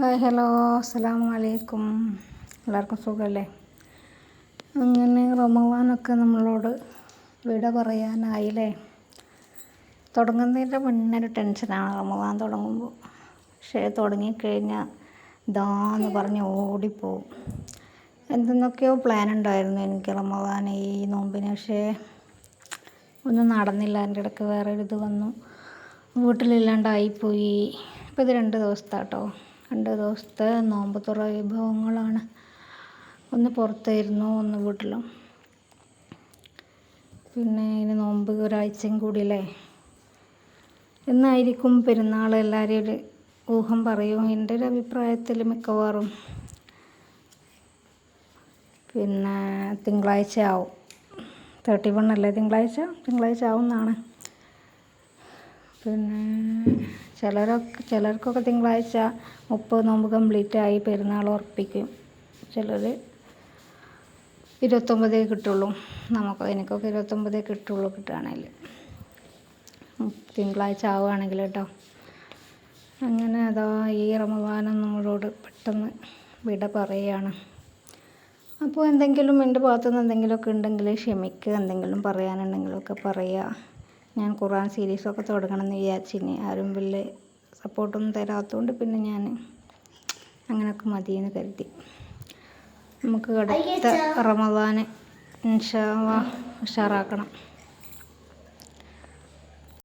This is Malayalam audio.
ഹായ് ഹലോ അസ്സലാമു അലൈക്കും. എല്ലാവർക്കും സുഖമല്ലേ? അങ്ങനെ റമദാനൊക്കെ നമ്മളോട് വിട പറയാനായില്ലേ? തുടങ്ങുന്നതിൻ്റെ മുന്നേ ഒരു ടെൻഷനാണ് റമദാൻ തുടങ്ങുമ്പോൾ. പക്ഷേ തുടങ്ങിക്കഴിഞ്ഞാൽ ഇതാന്ന് പറഞ്ഞ് ഓടിപ്പോവും. എന്തെന്നൊക്കെയോ പ്ലാൻ ഉണ്ടായിരുന്നു എനിക്ക് റമദാൻ ഈ നോമ്പിന്. പക്ഷേ ഒന്നും നടന്നില്ല. എൻ്റെ ഇടയ്ക്ക് വേറെ ഒരു ഇത് വന്നു, വീട്ടിലില്ലാണ്ടായിപ്പോയി. ഇപ്പോൾ ഇത് 2 ദിവസത്തെ കേട്ടോ, 2 ദിവസത്തെ നോമ്പ് തുറ വിഭവങ്ങളാണ്. ഒന്ന് പുറത്തായിരുന്നു, ഒന്ന് വീട്ടിലും. പിന്നെ ഇനി നോമ്പ് ഒരാഴ്ചയും കൂടിയല്ലേ. എന്നായിരിക്കും പെരുന്നാൾ? എല്ലാവരും ഒരു ഊഹം പറയും. എൻ്റെ ഒരു അഭിപ്രായത്തിൽ മിക്കവാറും പിന്നെ തിങ്കളാഴ്ച ആവും. 31 അല്ലേ തിങ്കളാഴ്ച ആവും എന്നാണ്. പിന്നെ ചിലർക്കൊക്കെ തിങ്കളാഴ്ച 30 നോമ്പ് കംപ്ലീറ്റ് ആയി പെരുന്നാൾ ഉറപ്പിക്കും. ചിലർ 29 കിട്ടുള്ളൂ. എനിക്കൊക്കെ 29 കിട്ടുള്ളൂ. കിട്ടുകയാണെങ്കിൽ തിങ്കളാഴ്ച ആവുകയാണെങ്കിൽ കേട്ടോ. അങ്ങനെ അതാ ഈ റമദാനും നമ്മളോട് പെട്ടെന്ന് വിട പറയുകയാണ്. അപ്പോൾ എന്തെങ്കിലും എൻ്റെ ഭാഗത്തുനിന്ന് എന്തെങ്കിലുമൊക്കെ ഉണ്ടെങ്കിൽ ക്ഷമിക്കുക. എന്തെങ്കിലും പറയാനുണ്ടെങ്കിലൊക്കെ പറയുക. ഞാൻ ഖുർആൻ സീരീസൊക്കെ തുടങ്ങണമെന്ന് വിചാരിച്ചിനി. ആരും വലിയ സപ്പോർട്ടൊന്നും തരാത്തതുകൊണ്ട് പിന്നെ ഞാൻ അങ്ങനെയൊക്കെ മതിയെന്ന് കരുതി. നമുക്ക് അടുത്ത റമദാൻ ഇൻഷാ അല്ലാഹ് ഉഷാറാക്കണം.